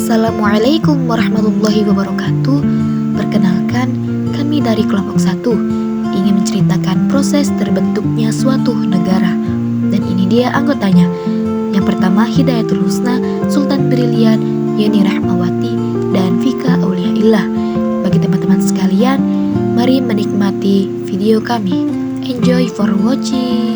Assalamualaikum warahmatullahi wabarakatuh. Perkenalkan, kami dari kelompok 1 ingin menceritakan proses terbentuknya suatu negara. Dan ini dia anggotanya. Yang pertama, Hidayatul Husna, Sultan Brilian, Yeni Rahmawati, dan Vika Auliaillah. Bagi teman-teman sekalian, mari menikmati video kami. Enjoy for watching.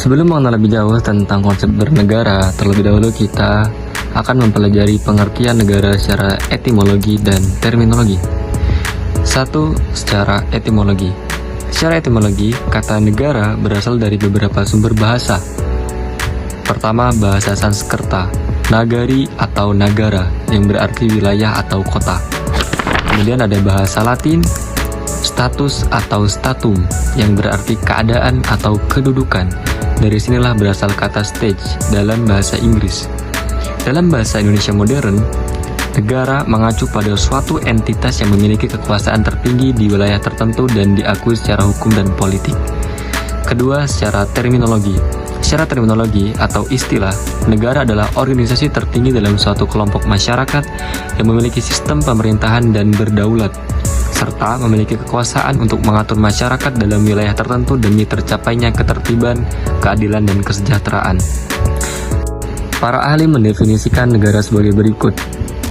Sebelum mengenal lebih jauh tentang konsep bernegara, terlebih dahulu kita akan mempelajari pengertian negara secara etimologi dan terminologi. 1. Secara etimologi. Secara etimologi, kata negara berasal dari beberapa sumber bahasa. Pertama, bahasa Sanskerta, nagari atau nagara, yang berarti wilayah atau kota. Kemudian ada bahasa Latin, status atau statum, yang berarti keadaan atau kedudukan. Dari sinilah berasal kata stage dalam bahasa Inggris. Dalam bahasa Indonesia modern, negara mengacu pada suatu entitas yang memiliki kekuasaan tertinggi di wilayah tertentu dan diakui secara hukum dan politik. Kedua, secara terminologi. Secara terminologi atau istilah, negara adalah organisasi tertinggi dalam suatu kelompok masyarakat yang memiliki sistem pemerintahan dan berdaulat, serta memiliki kekuasaan untuk mengatur masyarakat dalam wilayah tertentu demi tercapainya ketertiban, keadilan, dan kesejahteraan. Para ahli mendefinisikan negara sebagai berikut.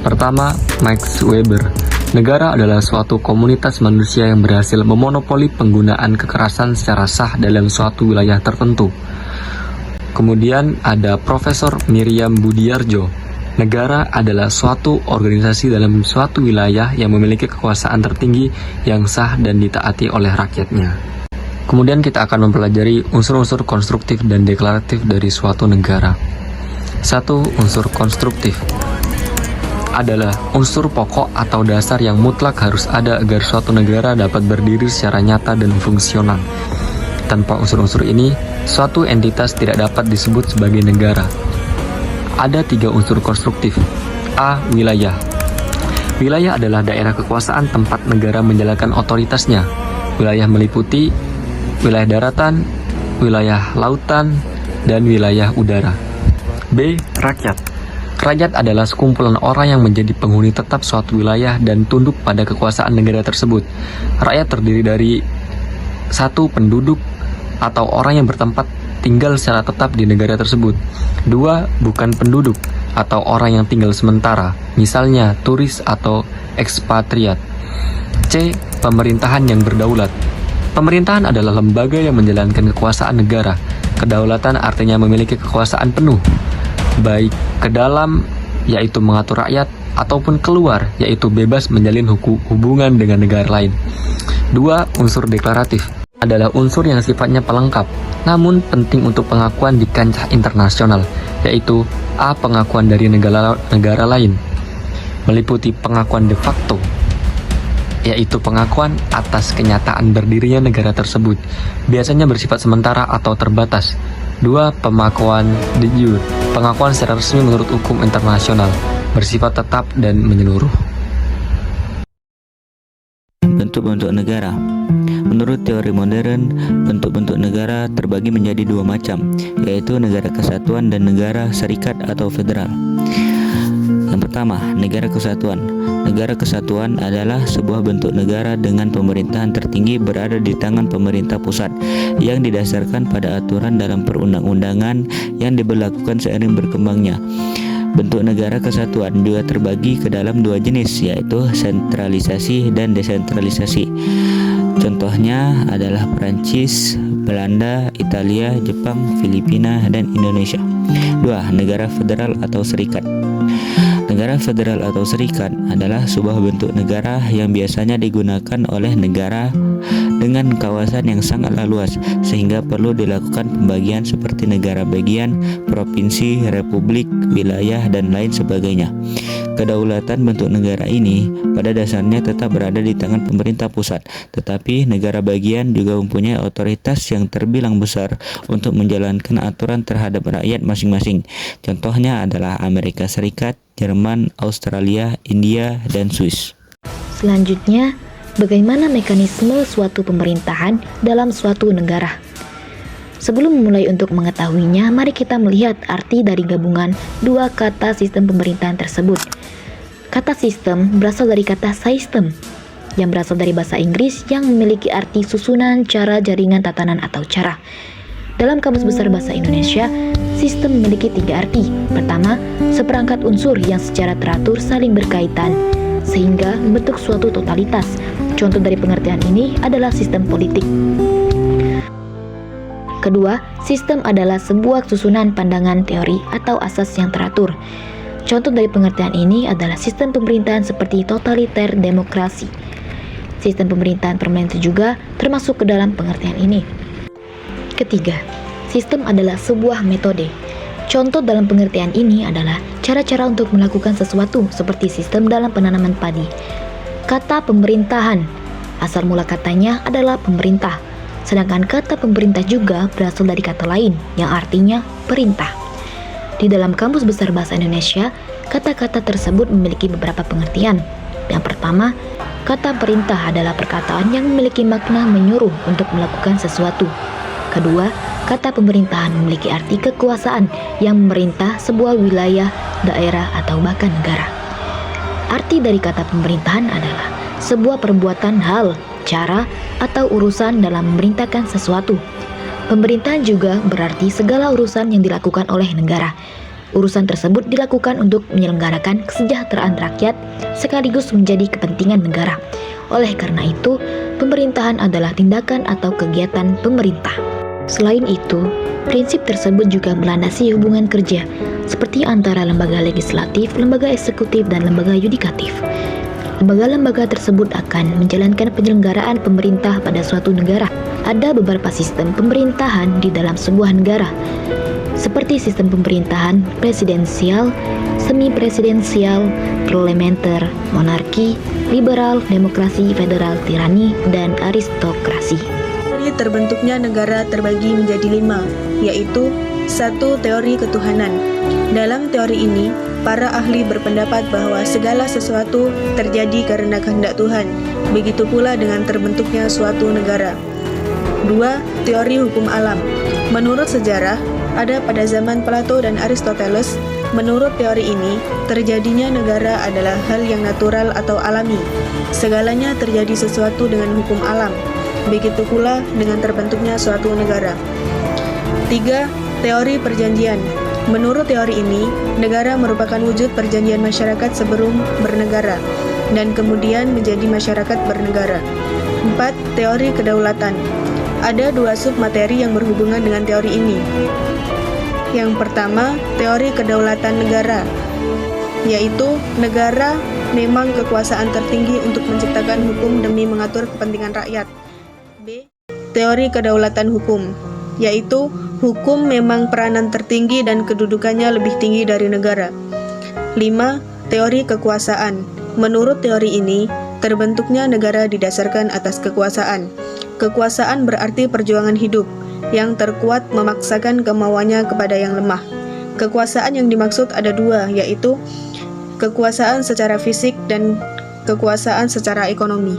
Pertama, Max Weber. Negara adalah suatu komunitas manusia yang berhasil memonopoli penggunaan kekerasan secara sah dalam suatu wilayah tertentu. Kemudian ada Profesor Miriam Budiarjo. Negara adalah suatu organisasi dalam suatu wilayah yang memiliki kekuasaan tertinggi yang sah dan ditaati oleh rakyatnya. Kemudian kita akan mempelajari unsur-unsur konstruktif dan deklaratif dari suatu negara. 1. Unsur konstruktif adalah unsur pokok atau dasar yang mutlak harus ada agar suatu negara dapat berdiri secara nyata dan fungsional. Tanpa unsur-unsur ini, suatu entitas tidak dapat disebut sebagai negara. Ada 3 unsur konstruktif. A. Wilayah. Wilayah adalah daerah kekuasaan tempat negara menjalankan otoritasnya. Wilayah meliputi wilayah daratan, wilayah lautan, dan wilayah udara. B. Rakyat. Rakyat adalah sekumpulan orang yang menjadi penghuni tetap suatu wilayah dan tunduk pada kekuasaan negara tersebut. Rakyat terdiri dari 1. Penduduk atau orang yang bertempat tinggal secara tetap di negara tersebut. 2. Bukan penduduk atau orang yang tinggal sementara, misalnya turis atau ekspatriat. C. Pemerintahan yang berdaulat. Pemerintahan adalah lembaga yang menjalankan kekuasaan negara. Kedaulatan artinya memiliki kekuasaan penuh, baik ke dalam, yaitu mengatur rakyat, ataupun keluar, yaitu bebas menjalin hubungan dengan negara lain. 2. Unsur deklaratif adalah unsur yang sifatnya pelengkap, namun penting untuk pengakuan di kancah internasional, yaitu A. Pengakuan dari negara lain, meliputi pengakuan de facto, yaitu pengakuan atas kenyataan berdirinya negara tersebut, biasanya bersifat sementara atau terbatas. 2. Pengakuan de jure, pengakuan secara resmi menurut hukum internasional, bersifat tetap dan menyeluruh. Bentuk-bentuk negara. Menurut teori modern, bentuk-bentuk negara terbagi menjadi 2 macam, yaitu negara kesatuan dan negara serikat atau federal. Yang pertama, negara kesatuan. Negara kesatuan adalah sebuah bentuk negara dengan pemerintahan tertinggi berada di tangan pemerintah pusat yang didasarkan pada aturan dalam perundang-undangan yang diberlakukan seiring berkembangnya. Bentuk negara kesatuan juga terbagi ke dalam 2 jenis, yaitu sentralisasi dan desentralisasi. Contohnya adalah Perancis, Belanda, Italia, Jepang, Filipina, dan Indonesia. 2. Negara federal atau serikat. Negara federal atau serikat adalah sebuah bentuk negara yang biasanya digunakan oleh negara dengan kawasan yang sangatlah luas, sehingga perlu dilakukan pembagian seperti negara bagian, provinsi, republik, wilayah, dan lain sebagainya. Kedaulatan bentuk negara ini pada dasarnya tetap berada di tangan pemerintah pusat, tetapi negara bagian juga mempunyai otoritas yang terbilang besar untuk menjalankan aturan terhadap rakyat masing-masing. Contohnya adalah Amerika Serikat, Jerman, Australia, India, dan Swiss. Selanjutnya, bagaimana mekanisme suatu pemerintahan dalam suatu negara. Sebelum memulai untuk mengetahuinya, mari kita melihat arti dari gabungan dua kata sistem pemerintahan tersebut. Kata sistem berasal dari kata system, yang berasal dari bahasa Inggris yang memiliki arti susunan, cara, jaringan, tatanan, atau cara. Dalam Kamus Besar Bahasa Indonesia, sistem memiliki 3 arti. Pertama, seperangkat unsur yang secara teratur saling berkaitan, sehingga membentuk suatu totalitas. Contoh dari pengertian ini adalah sistem politik. Kedua, sistem adalah sebuah susunan pandangan teori atau asas yang teratur. Contoh dari pengertian ini adalah sistem pemerintahan seperti totaliter demokrasi. Sistem pemerintahan permanen juga termasuk ke dalam pengertian ini. Ketiga, sistem adalah sebuah metode. Contoh dalam pengertian ini adalah cara-cara untuk melakukan sesuatu seperti sistem dalam penanaman padi. Kata pemerintahan, asal mula katanya adalah pemerintah. Sedangkan kata pemerintah juga berasal dari kata lain yang artinya perintah. Di dalam Kamus Besar Bahasa Indonesia, kata-kata tersebut memiliki beberapa pengertian. Yang pertama, kata perintah adalah perkataan yang memiliki makna menyuruh untuk melakukan sesuatu. Kedua, kata pemerintahan memiliki arti kekuasaan yang memerintah sebuah wilayah, daerah, atau bahkan negara. Arti dari kata pemerintahan adalah sebuah perbuatan hal, cara, atau urusan dalam memerintahkan sesuatu. Pemerintahan juga berarti segala urusan yang dilakukan oleh negara. Urusan tersebut dilakukan untuk menyelenggarakan kesejahteraan rakyat sekaligus menjadi kepentingan negara. Oleh karena itu, pemerintahan adalah tindakan atau kegiatan pemerintah. Selain itu, prinsip tersebut juga melandasi hubungan kerja, seperti antara lembaga legislatif, lembaga eksekutif, dan lembaga yudikatif. Lembaga-lembaga tersebut akan menjalankan penyelenggaraan pemerintah pada suatu negara. Ada beberapa sistem pemerintahan di dalam sebuah negara, seperti sistem pemerintahan presidensial, semi-presidensial, parlementer, monarki, liberal, demokrasi, federal, tirani, dan aristokrasi. Teori terbentuknya negara terbagi menjadi 5, yaitu 1. Teori ketuhanan. Dalam teori ini, para ahli berpendapat bahwa segala sesuatu terjadi karena kehendak Tuhan. Begitu pula dengan terbentuknya suatu negara. 2. Teori hukum alam. Menurut sejarah, ada pada zaman Plato dan Aristoteles. Menurut teori ini, terjadinya negara adalah hal yang natural atau alami. Segalanya terjadi sesuatu dengan hukum alam. Begitu pula dengan terbentuknya suatu negara. 3. Teori perjanjian. Menurut teori ini, negara merupakan wujud perjanjian masyarakat sebelum bernegara, dan kemudian menjadi masyarakat bernegara. 4. Teori kedaulatan. Ada 2 submateri yang berhubungan dengan teori ini. Yang pertama, teori kedaulatan negara, yaitu negara memang kekuasaan tertinggi untuk menciptakan hukum demi mengatur kepentingan rakyat. B. Teori kedaulatan hukum, yaitu hukum memang peranan tertinggi dan kedudukannya lebih tinggi dari negara. 5. Teori kekuasaan. Menurut teori ini, terbentuknya negara didasarkan atas kekuasaan. Kekuasaan berarti perjuangan hidup, yang terkuat memaksakan kemauannya kepada yang lemah. Kekuasaan yang dimaksud ada 2, yaitu kekuasaan secara fisik dan kekuasaan secara ekonomi.